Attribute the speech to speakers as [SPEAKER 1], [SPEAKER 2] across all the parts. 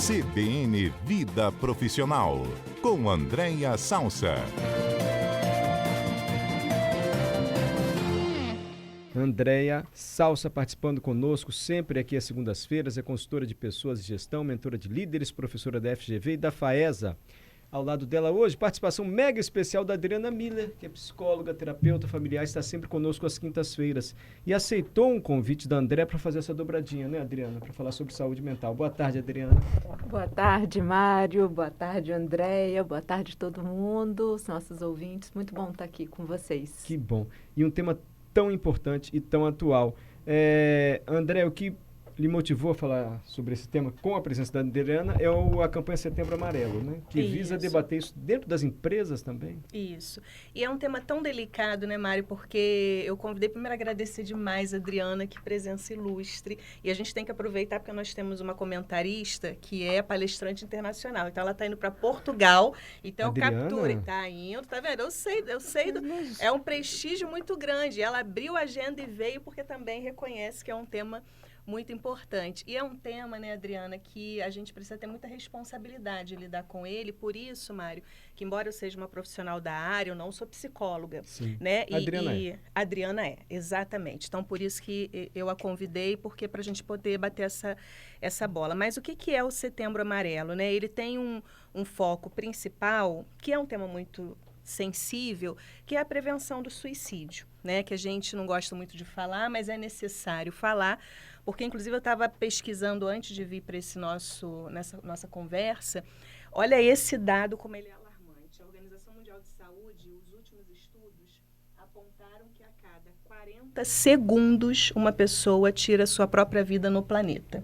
[SPEAKER 1] CBN Vida Profissional, com Andréia Salsa.
[SPEAKER 2] Andréia Salsa participando conosco sempre aqui às segundas-feiras, é consultora de pessoas e gestão, mentora de líderes, professora da FGV e da FAESA. Ao lado dela hoje, participação mega especial da Adriana Miller, que é psicóloga, terapeuta familiar, está sempre conosco às quintas-feiras e aceitou um convite da André para fazer essa dobradinha, né, Adriana? Para falar sobre saúde mental. Boa tarde, Adriana.
[SPEAKER 3] Boa tarde, Mário. Boa tarde, Andréia. Boa tarde, todo mundo, os nossos ouvintes. Muito bom estar aqui com vocês.
[SPEAKER 2] Que bom. E um tema tão importante e tão atual. André, o que lhe motivou a falar sobre esse tema com a presença da Adriana é a campanha Setembro Amarelo, né? Que visa debater isso dentro das empresas também.
[SPEAKER 4] Isso. E é um tema tão delicado, né, Mário? Porque eu convidei, primeiro, a agradecer demais a Adriana, que presença ilustre. E a gente tem que aproveitar porque nós temos uma comentarista que é palestrante internacional. Então, ela está indo para Portugal. Então, captura. Está indo, tá vendo? Eu sei. É um prestígio muito grande. Ela abriu a agenda e veio porque também reconhece que é um tema muito importante. E é um tema, né, Adriana, que a gente precisa ter muita responsabilidade de lidar com ele. Por isso, Mário, que embora eu seja uma profissional da área, eu não sou psicóloga.
[SPEAKER 2] Sim.
[SPEAKER 4] Né?
[SPEAKER 2] Adriana
[SPEAKER 4] é, exatamente. Então, por isso que eu a convidei, porque para a gente poder bater essa bola. Mas o que é o Setembro Amarelo? Né? Ele tem um foco principal, que é um tema muito sensível, que é a prevenção do suicídio, né? Que a gente não gosta muito de falar, mas é necessário falar, porque, inclusive, eu estava pesquisando antes de vir para nessa nossa conversa. Olha esse dado, como ele é alarmante. A Organização Mundial de Saúde, os últimos estudos apontaram que a cada 40 segundos uma pessoa tira sua própria vida no planeta.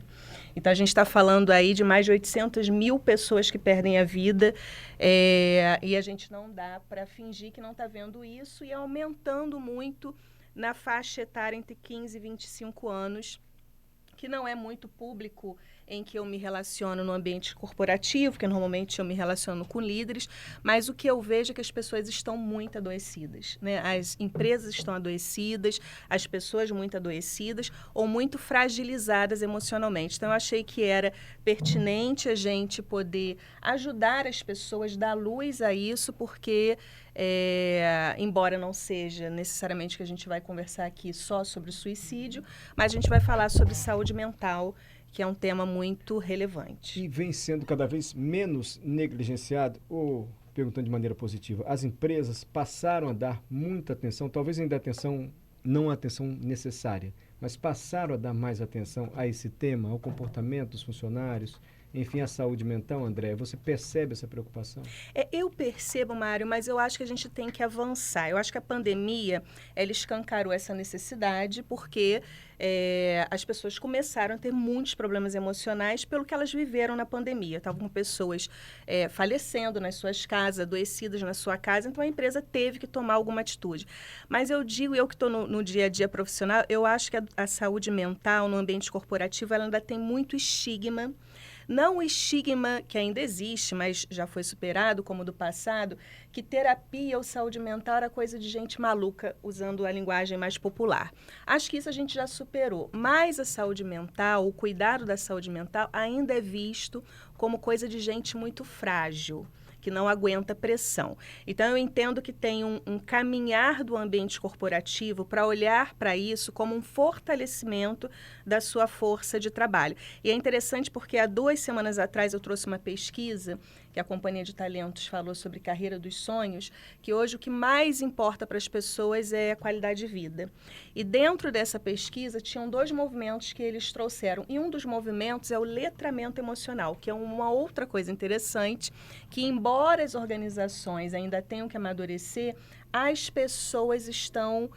[SPEAKER 4] Então, a gente está falando aí de mais de 800 mil pessoas que perdem a vida e a gente não dá para fingir que não está vendo isso e aumentando muito na faixa etária entre 15 e 25 anos, que não é muito público em que eu me relaciono no ambiente corporativo, que normalmente eu me relaciono com líderes, mas o que eu vejo é que as pessoas estão muito adoecidas, né? As empresas estão adoecidas, as pessoas muito adoecidas ou muito fragilizadas emocionalmente. Então, eu achei que era pertinente a gente poder ajudar as pessoas, dar luz a isso, porque embora não seja necessariamente que a gente vai conversar aqui só sobre suicídio, mas a gente vai falar sobre saúde mental, que é um tema muito relevante.
[SPEAKER 2] E vem sendo cada vez menos negligenciado, ou, perguntando de maneira positiva, as empresas passaram a dar muita atenção, talvez ainda não a atenção necessária, mas passaram a dar mais atenção a esse tema, ao comportamento dos funcionários, enfim, a saúde mental, André. Você percebe essa preocupação?
[SPEAKER 4] Eu percebo, Mário, mas eu acho que a gente tem que avançar. Eu acho que a pandemia, ela escancarou essa necessidade porque as pessoas começaram a ter muitos problemas emocionais pelo que elas viveram na pandemia. Estavam com pessoas falecendo nas suas casas, adoecidas na sua casa, então a empresa teve que tomar alguma atitude. Mas eu digo, eu que estou no dia a dia profissional, eu acho que a saúde mental no ambiente corporativo ela ainda tem muito estigma. Não o estigma que ainda existe, mas já foi superado, como do passado, que terapia ou saúde mental era coisa de gente maluca, usando a linguagem mais popular. Acho que isso a gente já superou, mas a saúde mental, o cuidado da saúde mental ainda é visto como coisa de gente muito frágil, que não aguenta pressão. Então, eu entendo que tem um caminhar do ambiente corporativo para olhar para isso como um fortalecimento da sua força de trabalho. E é interessante porque há 2 semanas atrás eu trouxe uma pesquisa que a Companhia de Talentos falou sobre carreira dos sonhos, que hoje o que mais importa para as pessoas é a qualidade de vida. E dentro dessa pesquisa tinham 2 movimentos que eles trouxeram. E um dos movimentos é o letramento emocional, que é uma outra coisa interessante, que embora as organizações ainda tenham que amadurecer, as pessoas estão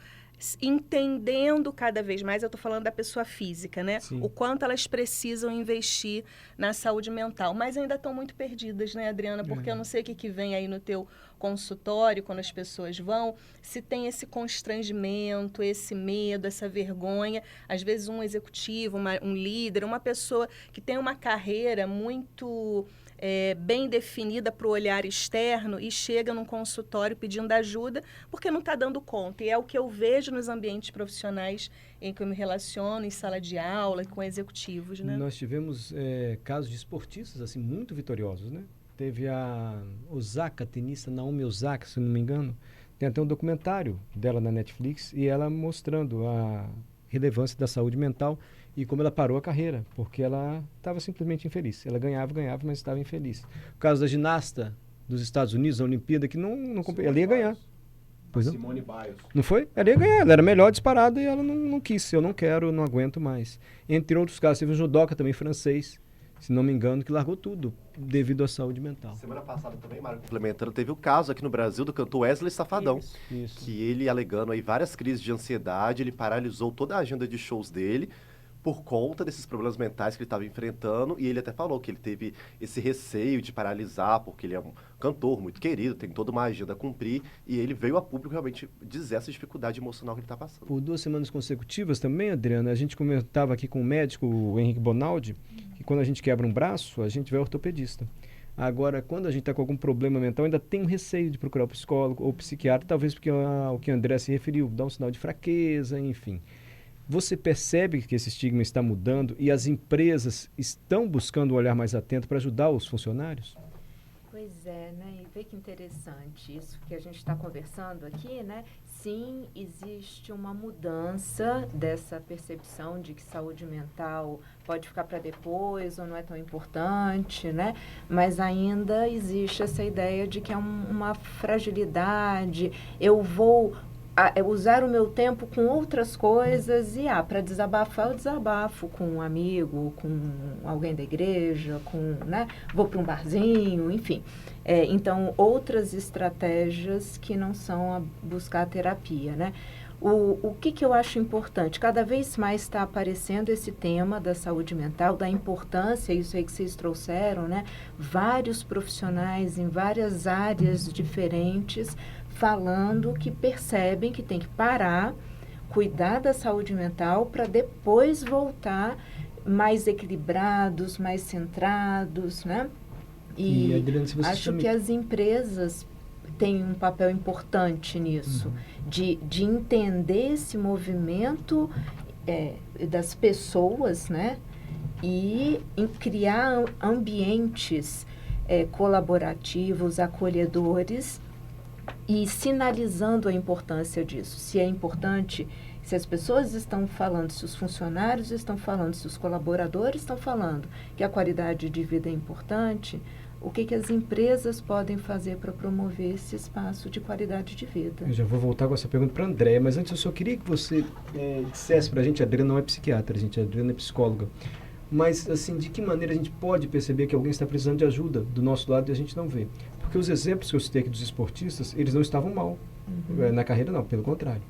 [SPEAKER 4] entendendo cada vez mais, eu estou falando da pessoa física, né?
[SPEAKER 2] Sim.
[SPEAKER 4] O quanto elas precisam investir na saúde mental. Mas ainda estão muito perdidas, né, Adriana? Porque eu não sei o que vem aí no teu consultório, quando as pessoas vão, se tem esse constrangimento, esse medo, essa vergonha. Às vezes um executivo, um líder, uma pessoa que tem uma carreira muito bem definida para o olhar externo e chega num consultório pedindo ajuda porque não está dando conta. E é o que eu vejo nos ambientes profissionais em que eu me relaciono, em sala de aula, com executivos, né?
[SPEAKER 2] Nós tivemos casos de esportistas assim, muito vitoriosos, né? Teve a Osaka, tenista Naomi Osaka, se não me engano. Tem até um documentário dela na Netflix e ela mostrando a relevância da saúde mental e como ela parou a carreira, porque ela estava simplesmente infeliz. Ela ganhava, mas estava infeliz. O caso da ginasta dos Estados Unidos, na Olimpíada, que não ela ia ganhar. Pois não?
[SPEAKER 5] Simone Biles.
[SPEAKER 2] Não foi? Ela ia ganhar, ela era melhor disparada e ela não quis. Eu não quero, não aguento mais. Entre outros casos, teve um judoca também francês, se não me engano, que largou tudo devido à saúde mental.
[SPEAKER 5] Semana passada também, Mário, complementando, teve o caso aqui no Brasil do cantor Wesley Safadão.
[SPEAKER 2] Isso.
[SPEAKER 5] Que ele, alegando aí várias crises de ansiedade, ele paralisou toda a agenda de shows dele por conta desses problemas mentais que ele estava enfrentando, e ele até falou que ele teve esse receio de paralisar, porque ele é um cantor muito querido, tem toda uma agenda a cumprir, e ele veio a público realmente dizer essa dificuldade emocional que ele está passando.
[SPEAKER 2] Por 2 semanas consecutivas também, Adriana, a gente comentava aqui com o médico, o Henrique Bonaldi, que quando a gente quebra um braço, a gente vai ao ortopedista. Agora, quando a gente está com algum problema mental, ainda tem um receio de procurar o psicólogo ou psiquiatra, talvez porque o que a André se referiu, dá um sinal de fraqueza, enfim. Você percebe que esse estigma está mudando e as empresas estão buscando um olhar mais atento para ajudar os funcionários?
[SPEAKER 3] Pois é, né? E vê que interessante isso que a gente está conversando aqui, né? Sim, existe uma mudança dessa percepção de que saúde mental pode ficar para depois ou não é tão importante, né? Mas ainda existe essa ideia de que é uma fragilidade. Eu vou usar o meu tempo com outras coisas e para desabafar eu desabafo com um amigo, com alguém da igreja, né? Vou para um barzinho, enfim. Então, outras estratégias que não são buscar a terapia, né? O que eu acho importante? Cada vez mais está aparecendo esse tema da saúde mental, da importância, isso aí que vocês trouxeram, né? Vários profissionais em várias áreas diferentes falando que percebem que tem que parar, cuidar da saúde mental para depois voltar mais equilibrados, mais centrados, né? E
[SPEAKER 2] Adriana, se você
[SPEAKER 3] acho que as empresas têm um papel importante nisso, de entender esse movimento das pessoas, né? E em criar ambientes colaborativos, acolhedores, e sinalizando a importância disso. Se é importante, se as pessoas estão falando, se os funcionários estão falando, se os colaboradores estão falando que a qualidade de vida é importante, o que as empresas podem fazer para promover esse espaço de qualidade de vida?
[SPEAKER 2] Eu já vou voltar com essa pergunta para a Andréia, mas antes eu só queria que você dissesse para a gente, a Adriana não é psiquiatra, a Adriana é psicóloga, mas assim, de que maneira a gente pode perceber que alguém está precisando de ajuda do nosso lado e a gente não vê? Porque os exemplos que eu citei aqui dos esportistas, eles não estavam mal. Na carreira não, pelo contrário.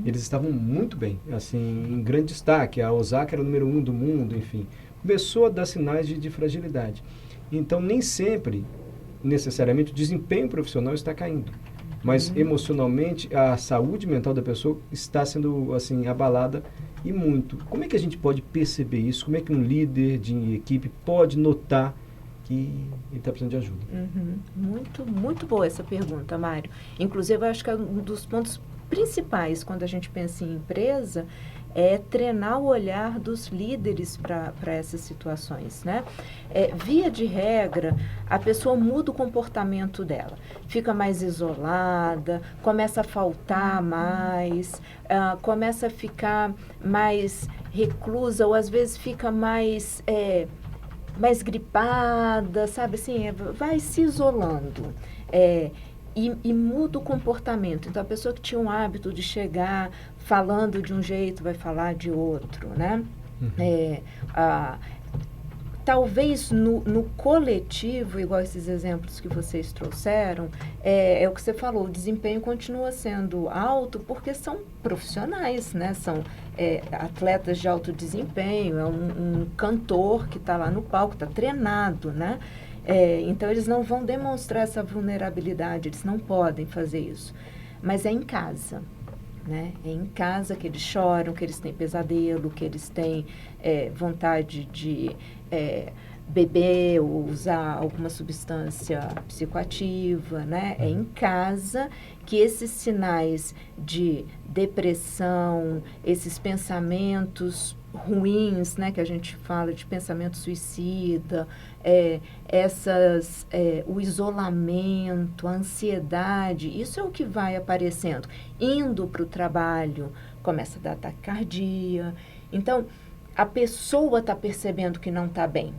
[SPEAKER 2] Eles estavam muito bem, assim, em grande destaque. A Osaka era o número 1 do mundo, enfim. Começou a dar sinais de fragilidade. Então, nem sempre, necessariamente, o desempenho profissional está caindo. Mas, emocionalmente, a saúde mental da pessoa está sendo, assim, abalada e muito. Como é que a gente pode perceber isso? Como é que um líder de equipe pode notar que ele está precisando de ajuda?
[SPEAKER 3] Muito, muito boa essa pergunta, Mário. Inclusive, eu acho que é um dos pontos principais quando a gente pensa em empresa é treinar o olhar dos líderes para essas situações, né? Via de regra, a pessoa muda o comportamento dela, fica mais isolada, começa a faltar mais, começa a ficar mais reclusa ou às vezes fica mais gripada, sabe assim, vai se isolando e muda o comportamento. Então, a pessoa que tinha um hábito de chegar falando de um jeito vai falar de outro, né? Talvez no coletivo, igual esses exemplos que vocês trouxeram, é o que você falou, o desempenho continua sendo alto porque são profissionais, né? São atletas de alto desempenho, é um cantor que está lá no palco, está treinado, né? Então, eles não vão demonstrar essa vulnerabilidade, eles não podem fazer isso. Mas é em casa, né? É em casa que eles choram, que eles têm pesadelo, que eles têm vontade de beber ou usar alguma substância psicoativa, né? É em casa que esses sinais de depressão, esses pensamentos ruins, né, que a gente fala de pensamento suicida, o isolamento, a ansiedade, isso é o que vai aparecendo. Indo para o trabalho, começa a dar taquicardia. Então, a pessoa está percebendo que não está bem.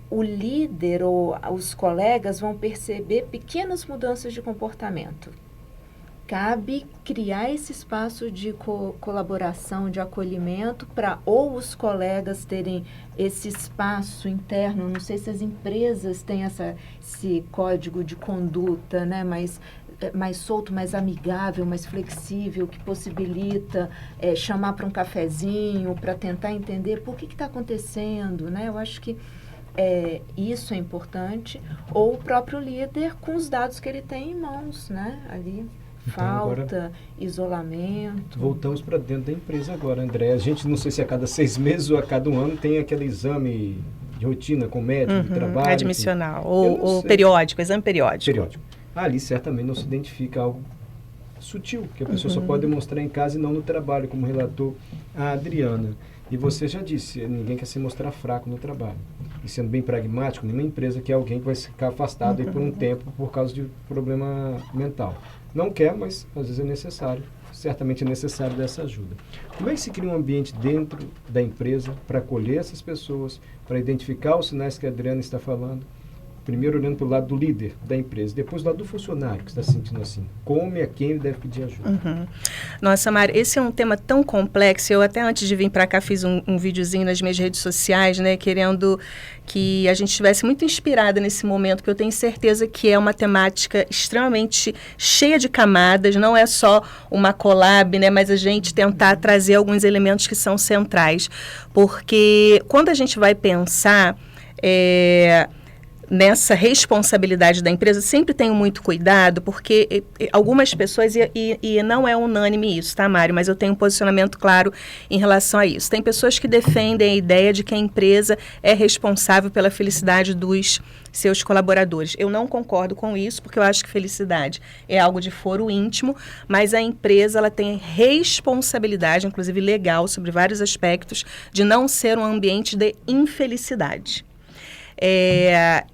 [SPEAKER 3] O líder ou os colegas vão perceber pequenas mudanças de comportamento. Cabe criar esse espaço de colaboração, de acolhimento, para ou os colegas terem esse espaço interno, não sei se as empresas têm esse código de conduta, né, mais solto, mais amigável, mais flexível, que possibilita chamar para um cafezinho, para tentar entender por que está acontecendo, né? Eu acho que isso é importante. Ou o próprio líder com os dados que ele tem em mãos, né? Ali, então, falta, agora, isolamento.
[SPEAKER 2] Voltamos para dentro da empresa agora, André. A gente, não sei se a cada 6 meses ou a cada 1 ano, tem aquele exame de rotina com médico de trabalho.
[SPEAKER 4] Admissional, ou periódico, exame periódico.
[SPEAKER 2] Ali certamente não se identifica algo sutil, que a pessoa só pode demonstrar em casa e não no trabalho, como relatou a Adriana. E você já disse, ninguém quer se mostrar fraco no trabalho. E sendo bem pragmático, nenhuma empresa quer alguém que vai ficar afastado aí por um tempo por causa de problema mental. Não quer, mas às vezes é necessário. Certamente é necessário dessa ajuda. Como é que se cria um ambiente dentro da empresa para acolher essas pessoas, para identificar os sinais que a Adriana está falando? Primeiro olhando pelo lado do líder da empresa, depois do lado do funcionário que está se sentindo assim. Como e a quem ele deve pedir ajuda.
[SPEAKER 4] Nossa, Mari, esse é um tema tão complexo. Eu até antes de vir para cá fiz um videozinho nas minhas redes sociais, né, querendo que a gente estivesse muito inspirada nesse momento, porque eu tenho certeza que é uma temática extremamente cheia de camadas, não é só uma collab, né, mas a gente tentar trazer alguns elementos que são centrais. Porque quando a gente vai pensar nessa responsabilidade da empresa, sempre tenho muito cuidado, porque algumas pessoas, e não é unânime isso, tá, Mário? Mas eu tenho um posicionamento claro em relação a isso. Tem pessoas que defendem a ideia de que a empresa é responsável pela felicidade dos seus colaboradores. Eu não concordo com isso, porque eu acho que felicidade é algo de foro íntimo, mas a empresa ela tem responsabilidade, inclusive legal, sobre vários aspectos, de não ser um ambiente de infelicidade.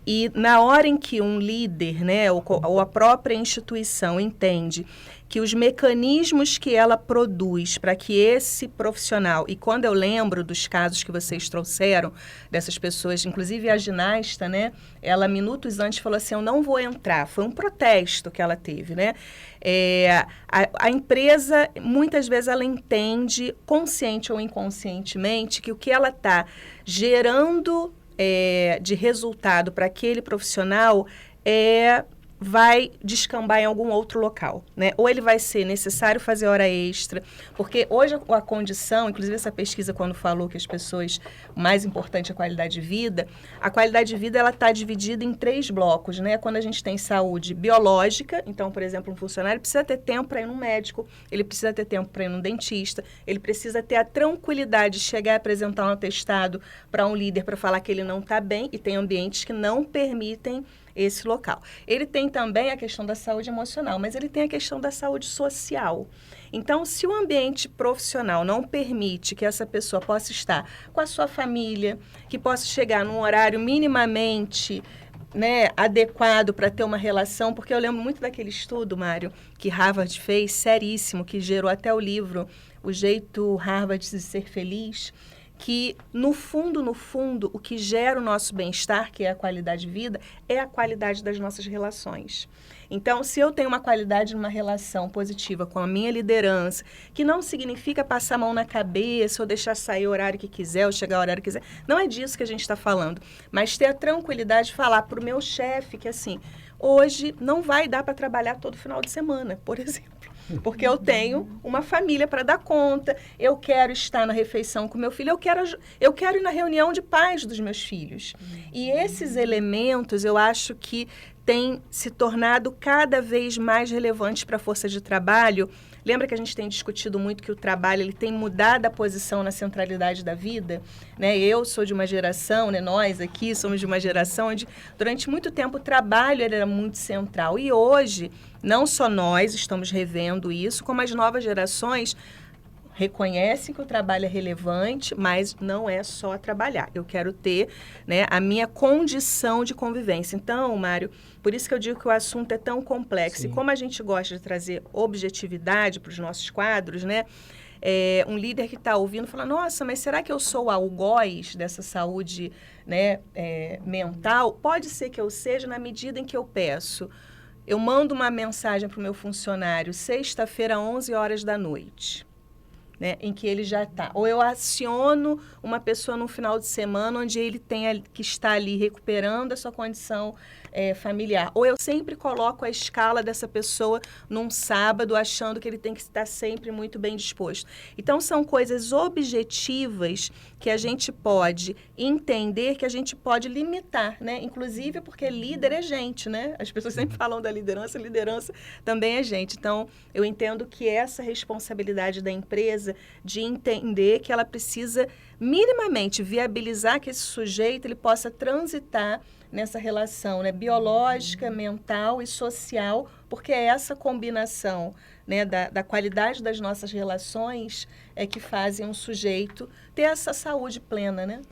[SPEAKER 4] E na hora em que um líder, né, ou a própria instituição entende que os mecanismos que ela produz para que esse profissional, e quando eu lembro dos casos que vocês trouxeram, dessas pessoas, inclusive a ginasta, né, ela minutos antes falou assim, eu não vou entrar, foi um protesto que ela teve, né? A empresa, muitas vezes, ela entende, consciente ou inconscientemente, que o que ela está gerando de resultado para aquele profissional vai descambar em algum outro local, né? Ou ele vai ser necessário fazer hora extra, porque hoje a condição, inclusive essa pesquisa quando falou que as pessoas, o mais importante é a qualidade de vida ela está dividida em 3 blocos, né? Quando a gente tem saúde biológica, então, por exemplo, um funcionário precisa ter tempo para ir no médico, ele precisa ter tempo para ir no dentista, ele precisa ter a tranquilidade de chegar e apresentar um atestado para um líder para falar que ele não está bem, e tem ambientes que não permitem esse local. Ele tem também a questão da saúde emocional, mas ele tem a questão da saúde social. Então, se o ambiente profissional não permite que essa pessoa possa estar com a sua família, que possa chegar num horário minimamente, né, adequado para ter uma relação, porque eu lembro muito daquele estudo, Mário, que Harvard fez, seríssimo, que gerou até o livro O Jeito Harvard de Ser Feliz, que, no fundo, o que gera o nosso bem-estar, que é a qualidade de vida, é a qualidade das nossas relações. Então, se eu tenho uma qualidade numa relação positiva com a minha liderança, que não significa passar a mão na cabeça ou deixar sair o horário que quiser ou chegar o horário que quiser, não é disso que a gente está falando, mas ter a tranquilidade de falar para o meu chefe que, assim, hoje não vai dar para trabalhar todo final de semana, por exemplo. Porque eu tenho uma família para dar conta, eu quero estar na refeição com meu filho, eu quero ir na reunião de pais dos meus filhos. E esses elementos, eu acho que têm se tornado cada vez mais relevantes para a força de trabalho, Lembra que a gente tem discutido muito que o trabalho ele tem mudado a posição na centralidade da vida? Né? Eu sou de uma geração, né? Nós aqui somos de uma geração onde durante muito tempo o trabalho era muito central. E hoje, não só nós estamos revendo isso, como as novas gerações reconhecem que o trabalho é relevante, mas não é só trabalhar. Eu quero ter, né, a minha condição de convivência. Então, Mário, por isso que eu digo que o assunto é tão complexo.
[SPEAKER 2] Sim.
[SPEAKER 4] E como a gente gosta de trazer objetividade para os nossos quadros, né? Um líder que está ouvindo fala, nossa, mas será que eu sou o algoz dessa saúde, né, mental? Pode ser que eu seja na medida em que eu peço. Eu mando uma mensagem para o meu funcionário sexta-feira, 11 horas da noite. Né, em que ele já está. Ou eu aciono uma pessoa no final de semana onde ele tem que estar ali recuperando a sua condição familiar. Ou eu sempre coloco a escala dessa pessoa num sábado, achando que ele tem que estar sempre muito bem disposto. Então, são coisas objetivas que a gente pode entender, que a gente pode limitar, né? Inclusive porque líder é gente, né? As pessoas sempre falam da liderança também é gente. Então, eu entendo que essa responsabilidade da empresa de entender que ela precisa minimamente viabilizar que esse sujeito ele possa transitar nessa relação, né, biológica, mental e social, porque é essa combinação, né, da qualidade das nossas relações que fazem um sujeito ter essa saúde plena, né?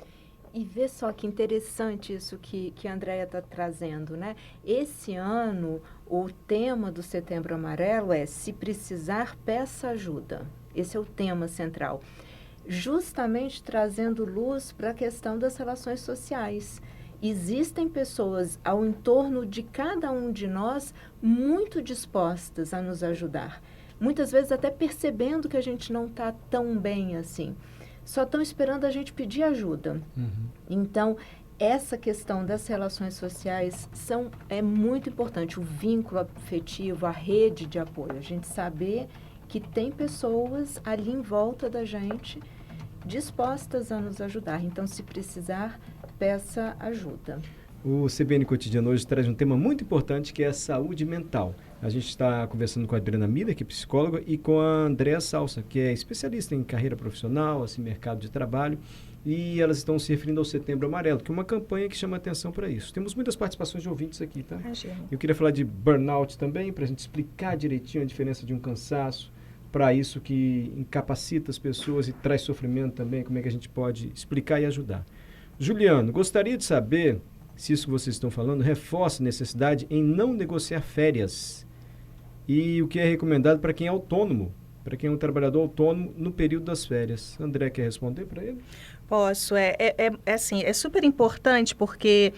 [SPEAKER 3] E vê só que interessante isso que a Andréia está trazendo, né? Esse ano, o tema do Setembro Amarelo é se precisar, peça ajuda. Esse é o tema central. Justamente trazendo luz para a questão das relações sociais. Existem pessoas ao entorno de cada um de nós muito dispostas a nos ajudar. Muitas vezes até percebendo que a gente não está tão bem assim. Só estão esperando a gente pedir ajuda. Então, essa questão das relações sociais é muito importante. O vínculo afetivo, a rede de apoio. A gente saber que tem pessoas ali em volta da gente dispostas a nos ajudar. Então, se precisar, peça ajuda.
[SPEAKER 2] O CBN Cotidiano hoje traz um tema muito importante que é a saúde mental. A gente está conversando com a Adriana Miller, que é psicóloga, e com a Andréa Salsa, que é especialista em carreira profissional, assim, mercado de trabalho, e elas estão se referindo ao Setembro Amarelo, que é uma campanha que chama atenção para isso. Temos muitas participações de ouvintes aqui, tá? Eu queria falar de burnout também, para a gente explicar direitinho a diferença de um cansaço, para isso que incapacita as pessoas e traz sofrimento também, como é que a gente pode explicar e ajudar. Juliano, gostaria de saber se isso que vocês estão falando reforça a necessidade em não negociar férias e o que é recomendado para quem é autônomo, para quem é um trabalhador autônomo no período das férias. André, quer responder para ele?
[SPEAKER 4] Posso. Assim, é super importante porque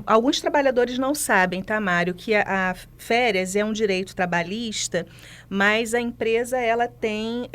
[SPEAKER 4] alguns trabalhadores não sabem, tá, Mário, que a férias é um direito trabalhista, mas a empresa ela tem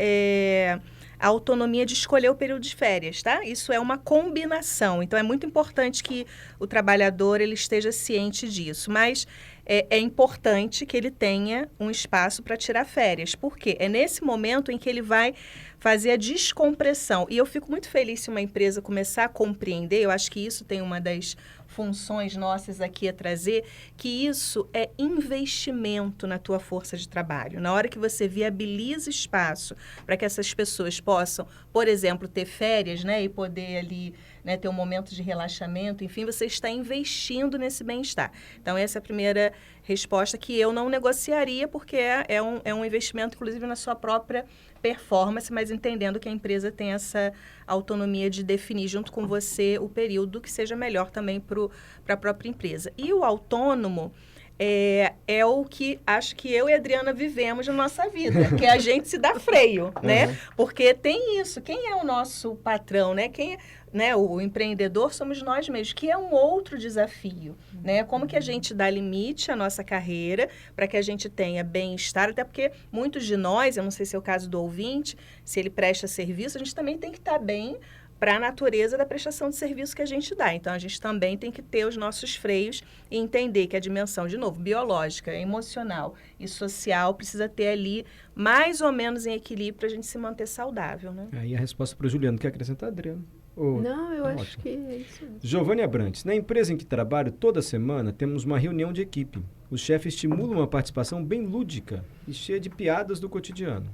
[SPEAKER 4] a autonomia de escolher o período de férias, tá? Isso é uma combinação. Então, é muito importante que o trabalhador ele esteja ciente disso. Mas é importante que ele tenha um espaço para tirar férias. Por quê? É nesse momento em que ele vai fazer a descompressão. E eu fico muito feliz se uma empresa começar a compreender, eu acho que isso tem uma das funções nossas aqui a trazer, que isso é investimento na tua força de trabalho. Na hora que você viabiliza espaço para que essas pessoas possam, por exemplo, ter férias, né, e poder ali, né, ter um momento de relaxamento, enfim, você está investindo nesse bem-estar. Então, essa é a primeira resposta que eu não negociaria, porque é um investimento, inclusive, na sua própria performance, mas entendendo que a empresa tem essa autonomia de definir junto com você o período que seja melhor também para a própria empresa. E o autônomo é o que acho que eu e a Adriana vivemos na nossa vida, que é a gente se dá freio, né? Porque tem isso, quem é o nosso patrão, né? Quem né, o empreendedor somos nós mesmos, que é um outro desafio, né? Como que a gente dá limite à nossa carreira para que a gente tenha bem-estar, até porque muitos de nós, eu não sei se é o caso do ouvinte, se ele presta serviço, a gente também tem que estar bem para a natureza da prestação de serviço que a gente dá. Então, a gente também tem que ter os nossos freios e entender que a dimensão, de novo, biológica, emocional e social precisa ter ali mais ou menos em equilíbrio para a gente se manter saudável, né?
[SPEAKER 2] Aí a resposta para o Juliano. Quer acrescentar, Adriano?
[SPEAKER 3] Não, eu acho que é isso mesmo.
[SPEAKER 2] Giovanni Abrantes, na empresa em que trabalho, toda semana temos uma reunião de equipe. Os chefes estimulam uma participação bem lúdica e cheia de piadas do cotidiano.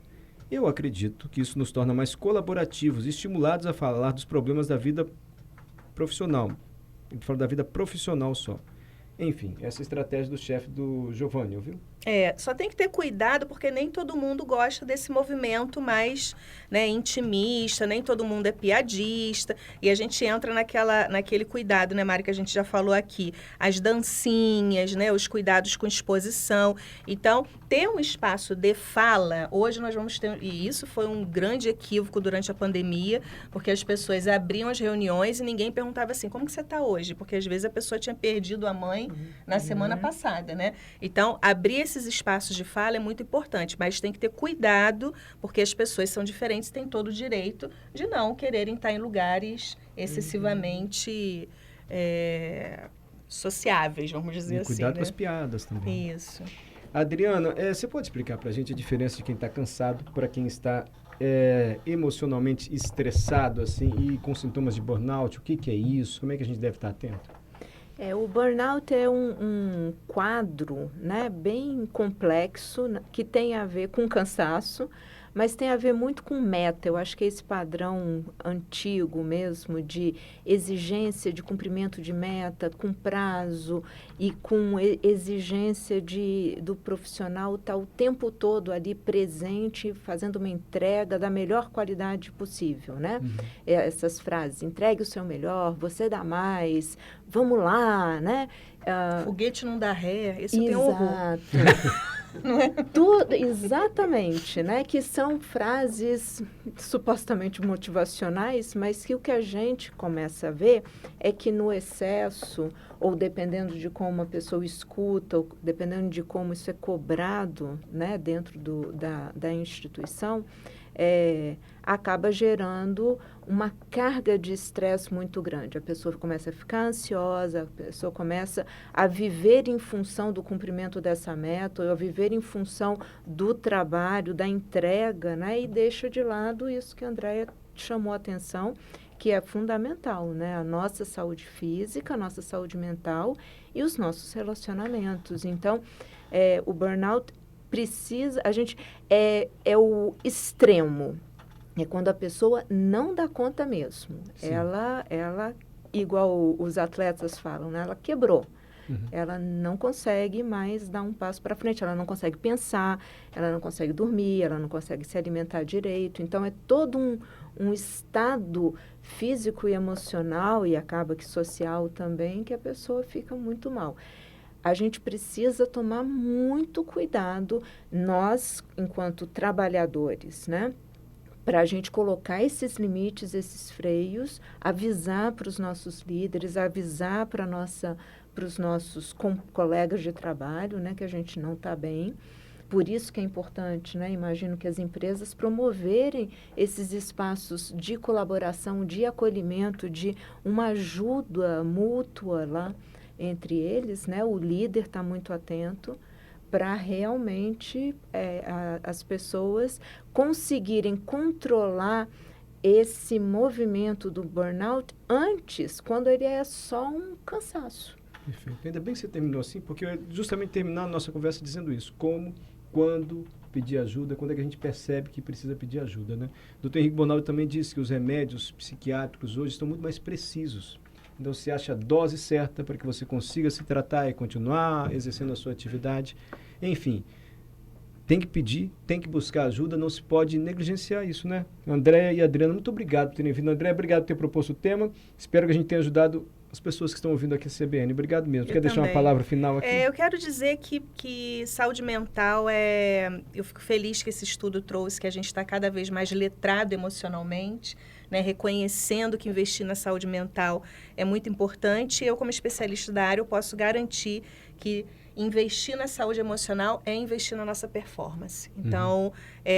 [SPEAKER 2] Eu acredito que isso nos torna mais colaborativos e estimulados a falar dos problemas da vida profissional. Ele fala da vida profissional só. Enfim, essa é a estratégia do chefe do Giovanni, ouviu?
[SPEAKER 4] Só tem que ter cuidado, porque nem todo mundo gosta desse movimento mais, né, intimista, nem todo mundo é piadista, e a gente entra naquele cuidado, né, Mari, que a gente já falou aqui, as dancinhas, né, os cuidados com exposição. Então, ter um espaço de fala, hoje nós vamos ter, e isso foi um grande equívoco durante a pandemia, porque as pessoas abriam as reuniões e ninguém perguntava assim, como que você está hoje? Porque às vezes a pessoa tinha perdido a mãe na semana passada, né? Então, abrir esses espaços de fala é muito importante, mas tem que ter cuidado, porque as pessoas são diferentes e têm todo o direito de não quererem estar em lugares excessivamente sociáveis, vamos dizer assim.
[SPEAKER 2] Cuidado
[SPEAKER 4] né?
[SPEAKER 2] com as piadas também.
[SPEAKER 4] Isso.
[SPEAKER 2] Adriana, você pode explicar para a gente a diferença de quem está cansado para quem está emocionalmente estressado assim, e com sintomas de burnout? O que é isso? Como é que a gente deve estar atento?
[SPEAKER 3] O burnout é um quadro, né, bem complexo, que tem a ver com cansaço, mas tem a ver muito com meta. Eu acho que esse padrão antigo mesmo de exigência de cumprimento de meta, com prazo e com exigência do profissional estar o tempo todo ali presente, fazendo uma entrega da melhor qualidade possível, né? Essas frases, entregue o seu melhor, você dá mais, vamos lá, né?
[SPEAKER 4] Foguete não dá ré, esse tem horror.
[SPEAKER 3] Não é? Tudo, exatamente, né? Que são frases supostamente motivacionais, mas que o que a gente começa a ver é que no excesso, ou dependendo de como a pessoa escuta, ou dependendo de como isso é cobrado, né, dentro da instituição, acaba gerando uma carga de estresse muito grande. A pessoa começa a ficar ansiosa, a pessoa começa a viver em função do cumprimento dessa meta, ou a viver em função do trabalho, da entrega, né? E deixa de lado isso que a Andréia chamou a atenção, que é fundamental, né? A nossa saúde física, a nossa saúde mental e os nossos relacionamentos. Então, o burnout precisa, é o extremo. É quando a pessoa não dá conta mesmo. Ela, igual os atletas falam, né? Ela quebrou. Ela não consegue mais dar um passo para frente. Ela não consegue pensar, ela não consegue dormir, ela não consegue se alimentar direito. Então, é todo um estado físico e emocional, e acaba que social também, que a pessoa fica muito mal. A gente precisa tomar muito cuidado, nós, enquanto trabalhadores, né? Para a gente colocar esses limites, esses freios, avisar para os nossos líderes, avisar para os nossos colegas de trabalho, né? Que a gente não está bem. Por isso que é importante, né? Imagino que as empresas promoverem esses espaços de colaboração, de acolhimento, de uma ajuda mútua lá entre eles, né? O líder está muito atento para realmente as pessoas conseguirem controlar esse movimento do burnout antes, quando ele é só um cansaço.
[SPEAKER 2] Perfeito. Ainda bem que você terminou assim, porque eu ia justamente terminar a nossa conversa dizendo isso. Como, quando pedir ajuda, quando é que a gente percebe que precisa pedir ajuda, né? O Dr. Henrique Bonaldo também disse que os remédios psiquiátricos hoje estão muito mais precisos. Então, você acha a dose certa para que você consiga se tratar e continuar exercendo a sua atividade. Enfim, tem que pedir, tem que buscar ajuda, não se pode negligenciar isso, né? André e Adriana, muito obrigado por terem vindo. André, obrigado por ter proposto o tema. Espero que a gente tenha ajudado as pessoas que estão ouvindo aqui a CBN. Obrigado mesmo. Quer deixar uma palavra final aqui?
[SPEAKER 4] Eu quero dizer que saúde mental eu fico feliz que esse estudo trouxe que a gente está cada vez mais letrado emocionalmente, né, reconhecendo que investir na saúde mental é muito importante. Eu, como especialista da área, eu posso garantir que investir na saúde emocional é investir na nossa performance. Então,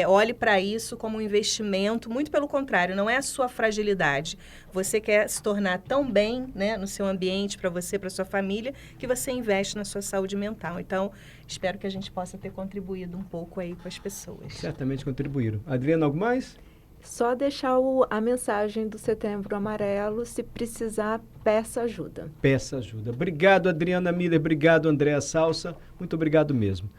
[SPEAKER 4] olhe para isso como um investimento, muito pelo contrário, não é a sua fragilidade. Você quer se tornar tão bem, né, no seu ambiente, para você, para sua família, que você investe na sua saúde mental. Então, espero que a gente possa ter contribuído um pouco aí com as pessoas.
[SPEAKER 2] Certamente contribuíram. Adriana, algo mais?
[SPEAKER 3] Só deixar a mensagem do Setembro Amarelo, se precisar, peça ajuda.
[SPEAKER 2] Peça ajuda. Obrigado, Adriana Miller. Obrigado, Andréa Salsa. Muito obrigado mesmo.